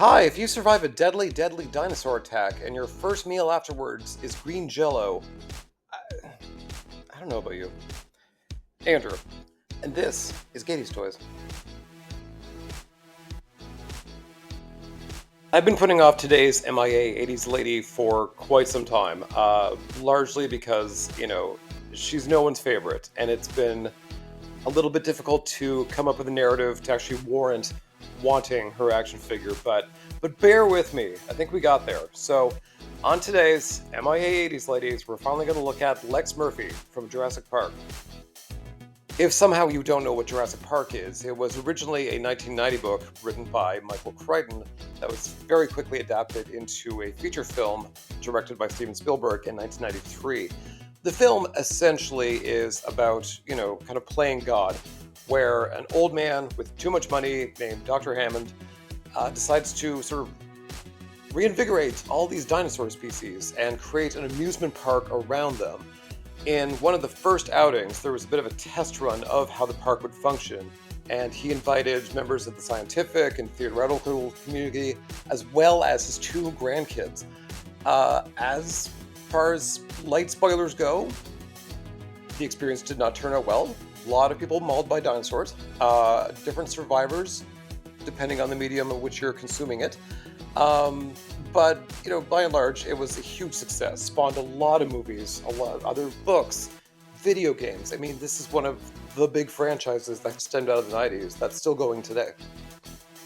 Hi, if you survive a deadly, deadly dinosaur attack and your first meal afterwards is green jello, I don't know about you. Andrew, and this is Gayties Toys. I've been putting off today's MIA 80s lady for quite some time, largely because, she's no one's favorite, and it's been a little bit difficult to come up with a narrative to actually warrant wanting her action figure, but bear with me. I think we got there. So, on today's MIA 80s ladies, we're finally going to look at Lex Murphy from Jurassic Park. If somehow you don't know what Jurassic Park is, it was originally a 1990 book written by Michael Crichton that was very quickly adapted into a feature film directed by Steven Spielberg in 1993. The film essentially is about, kind of playing God, where an old man with too much money named Dr. Hammond decides to sort of reinvigorate all these dinosaur species and create an amusement park around them. In one of the first outings, there was a bit of a test run of how the park would function, and he invited members of the scientific and theoretical community, as well as his two grandkids. As far as light spoilers go, the experience did not turn out well. A lot of people mauled by dinosaurs, different survivors, depending on the medium in which you're consuming it. But, by and large, it was a huge success. Spawned a lot of movies, a lot of other books, video games. I mean, this is one of the big franchises that stemmed out of the 90s that's still going today.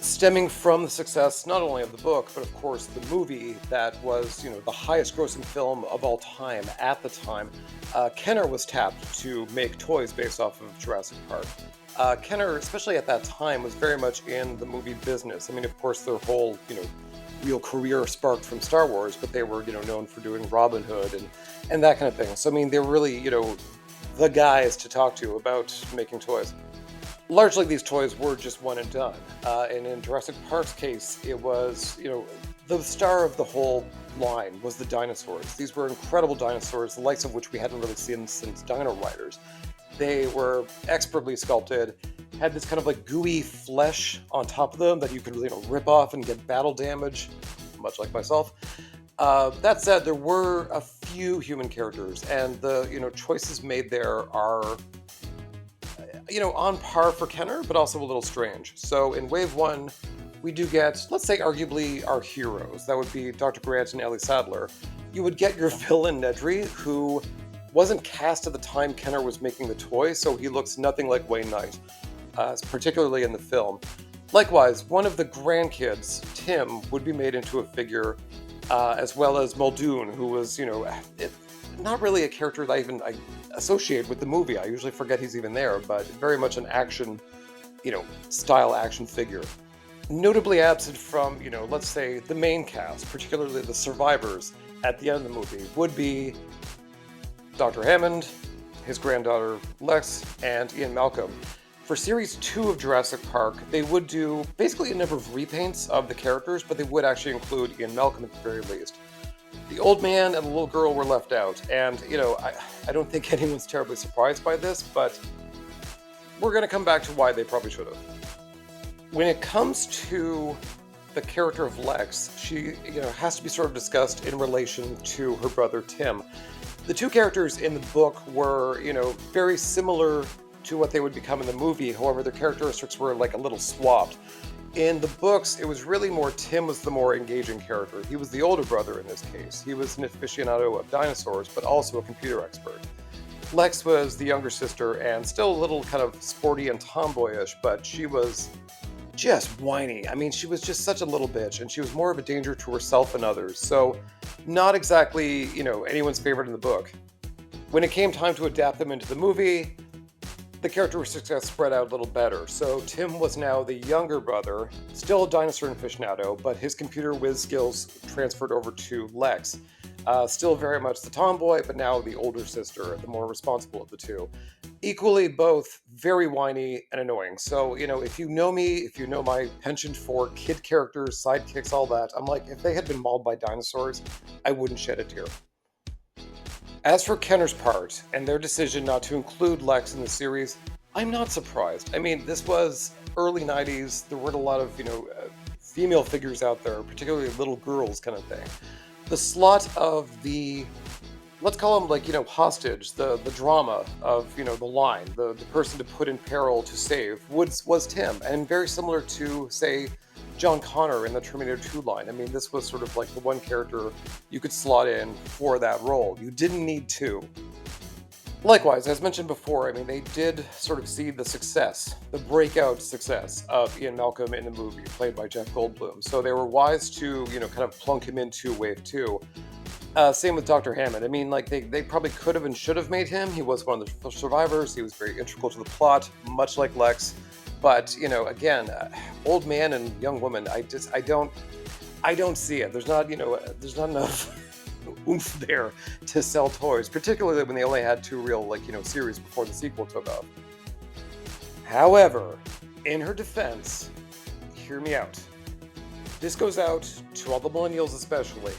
Stemming from the success not only of the book, but of course the movie that was, the highest grossing film of all time at the time, Kenner was tapped to make toys based off of Jurassic Park. Kenner, especially at that time, was very much in the movie business. I mean, of course, their whole, real career sparked from Star Wars, but they were, known for doing Robin Hood and that kind of thing. So, I mean, they're really, the guys to talk to about making toys. Largely, these toys were just one and done. And in Jurassic Park's case, it was, the star of the whole line was the dinosaurs. These were incredible dinosaurs, the likes of which we hadn't really seen since Dino Riders. They were expertly sculpted, had this kind of like gooey flesh on top of them that you could rip off and get battle damage, much like myself. That said, there were a few human characters, and the choices made there are on par for Kenner, but also a little strange. So in Wave 1, we do get, let's say, arguably our heroes. That would be Dr. Grant and Ellie Sattler. You would get your villain Nedry, who wasn't cast at the time Kenner was making the toy, so he looks nothing like Wayne Knight, particularly in the film. Likewise, one of the grandkids, Tim, would be made into a figure, as well as Muldoon, who was, not really a character that I associate with the movie. I usually forget he's even there, but very much an action, style action figure. Notably absent from, let's say the main cast, particularly the survivors at the end of the movie, would be Dr. Hammond, his granddaughter Lex, and Ian Malcolm. For Series 2 of Jurassic Park, they would do basically a number of repaints of the characters, but they would actually include Ian Malcolm at the very least. The old man and the little girl were left out, and, I don't think anyone's terribly surprised by this, but we're going to come back to why they probably should have. When it comes to the character of Lex, she, has to be sort of discussed in relation to her brother Tim. The two characters in the book were, very similar to what they would become in the movie. However, their characteristics were like a little swapped. In the books, it was really more Tim was the more engaging character. He was the older brother in this case. He was an aficionado of dinosaurs, but also a computer expert. Lex was the younger sister and still a little kind of sporty and tomboyish, but she was just whiny. I mean, she was just such a little bitch, and she was more of a danger to herself and others. So, not exactly, anyone's favorite in the book. When it came time to adapt them into the movie, the characteristics got spread out a little better. So Tim was now the younger brother, still a dinosaur aficionado, but his computer whiz skills transferred over to Lex. Still very much the tomboy, but now the older sister, the more responsible of the two. Equally both very whiny and annoying. So, if you know me, if you know my penchant for kid characters, sidekicks, all that, I'm like, if they had been mauled by dinosaurs, I wouldn't shed a tear. As for Kenner's part, and their decision not to include Lex in the series, I'm not surprised. I mean, this was early 90s, there weren't a lot of, female figures out there, particularly little girls kind of thing. The slot of the, let's call him like, hostage, the drama of, the line, the person to put in peril to save was Tim. And very similar to, say, John Connor in the Terminator 2 line. I mean, this was sort of like the one character you could slot in for that role. You didn't need two. Likewise, as mentioned before, I mean, they did sort of see the success, the breakout success of Ian Malcolm in the movie, played by Jeff Goldblum. So they were wise to, kind of plunk him into Wave 2. Same with Dr. Hammond. I mean, like, they probably could have and should have made him. He was one of the survivors. He was very integral to the plot, much like Lex. But, again, old man and young woman, I don't see it. There's not enough oomph there to sell toys, particularly when they only had two real, series before the sequel took off. However, in her defense, hear me out. This goes out to all the millennials especially.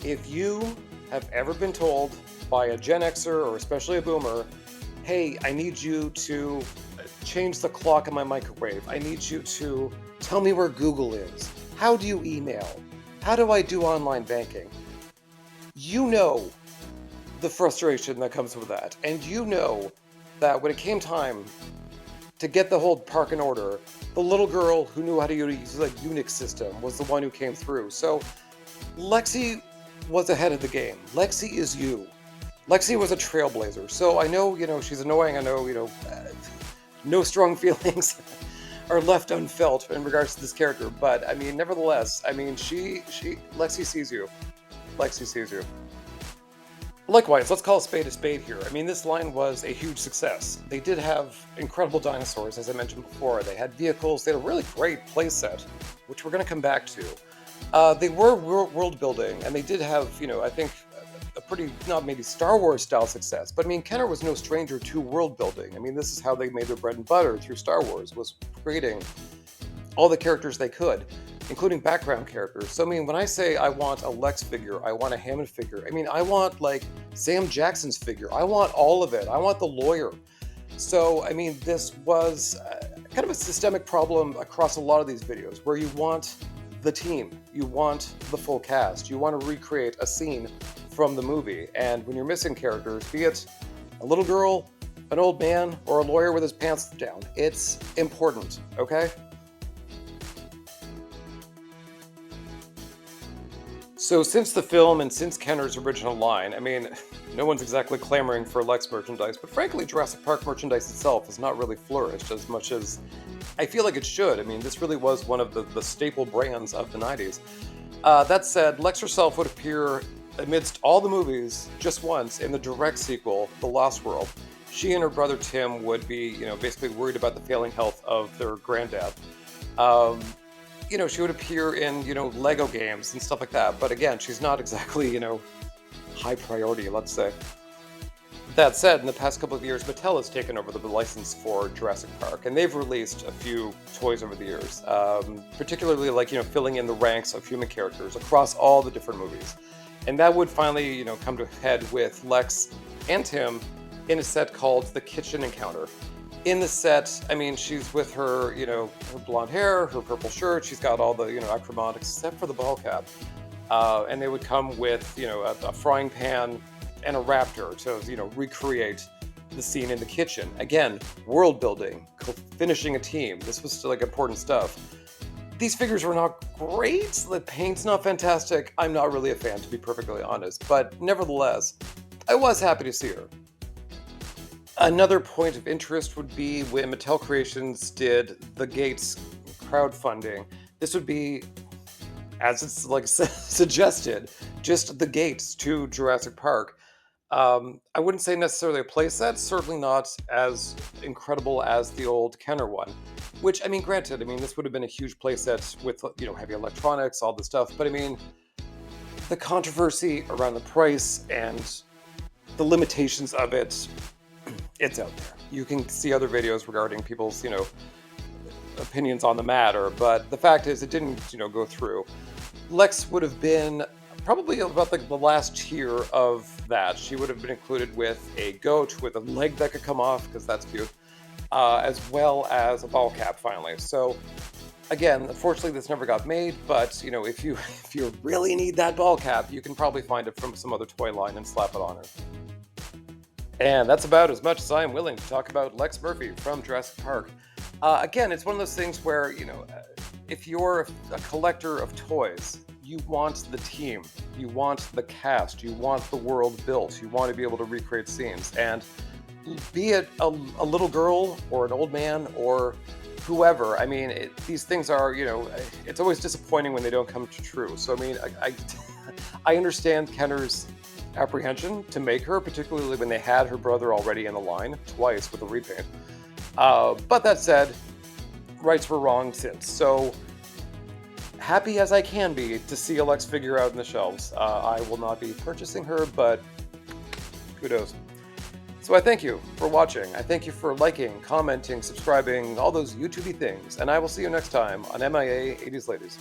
If you have ever been told by a Gen Xer or especially a boomer, hey, I need you to change the clock in my microwave. I need you to tell me where Google is. How do you email? How do I do online banking? You know the frustration that comes with that. And you know that when it came time to get the whole park in order, the little girl who knew how to use the UNIX system was the one who came through. So Lexi was ahead of the game. Lexi is you. Lexi was a trailblazer. So I know, she's annoying. I know, no strong feelings are left unfelt in regards to this character. But I mean, nevertheless, I mean, Lexi sees you. Lexi sees you. Likewise, let's call a spade here. I mean, this line was a huge success. They did have incredible dinosaurs, as I mentioned before. They had vehicles. They had a really great playset, which we're going to come back to. They were world building, and they did have, I think, a pretty, not maybe Star Wars style success, but I mean, Kenner was no stranger to world building. I mean, this is how they made their bread and butter through Star Wars, was creating all the characters they could, including background characters. So I mean, when I say I want a Lex figure, I want a Hammond figure, I mean, I want like Sam Jackson's figure. I want all of it. I want the lawyer. So I mean, this was kind of a systemic problem across a lot of these videos, where you want the team, you want the full cast, you want to recreate a scene from the movie. And when you're missing characters, be it a little girl, an old man, or a lawyer with his pants down, it's important, okay? So since the film and since Kenner's original line, I mean, no one's exactly clamoring for Lex merchandise, but frankly, Jurassic Park merchandise itself has not really flourished as much as I feel like it should. I mean, this really was one of the staple brands of the 90s. That said, Lex herself would appear amidst all the movies just once in the direct sequel, The Lost World. She and her brother Tim would be, basically worried about the failing health of their granddad. She would appear in, Lego games and stuff like that. But again, she's not exactly, high priority, let's say. That said, in the past couple of years, Mattel has taken over the license for Jurassic Park, and they've released a few toys over the years, particularly like, filling in the ranks of human characters across all the different movies. And that would finally, come to a head with Lex and Tim in a set called The Kitchen Encounter. In the set, I mean, she's with her, her blonde hair, her purple shirt, she's got all the, acromatics, except for the ball cap. And they would come with, a frying pan and a raptor to, recreate the scene in the kitchen. Again, world building, finishing a team. This was still like important stuff. These figures were not great. The paint's not fantastic. I'm not really a fan, to be perfectly honest. But nevertheless, I was happy to see her. Another point of interest would be when Mattel Creations did the Gates crowdfunding. This would be, as it's like suggested, just the gates to Jurassic Park. I wouldn't say necessarily a playset, certainly not as incredible as the old Kenner one. Which, I mean, granted, this would have been a huge playset with, heavy electronics, all this stuff. But I mean, the controversy around the price and the limitations of it, it's out there. You can see other videos regarding people's, opinions on the matter. But the fact is, it didn't, go through. Lex would have been probably about the last tier of that. She would have been included with a goat with a leg that could come off, because that's cute. As well as a ball cap, finally. So Again, unfortunately, this never got made, but you know, if you if you really need that ball cap, you can probably find it from some other toy line and slap it on her. And that's about as much as I am willing to talk about Lex Murphy from Jurassic Park. Again, it's one of those things where, if you're a collector of toys, you want the team, you want the cast, you want the world built, you want to be able to recreate scenes. And be it a little girl or an old man or whoever, I mean, these things are, it's always disappointing when they don't come to true. So, I mean, I understand Kenner's apprehension to make her, particularly when they had her brother already in the line twice with a repaint. But that said, rights were wrong since. So happy as I can be to see a Lex figure out in the shelves. I will not be purchasing her, but kudos. So I thank you for watching. I thank you for liking, commenting, subscribing, all those YouTubey things. And I will see you next time on MIA 80s Ladies.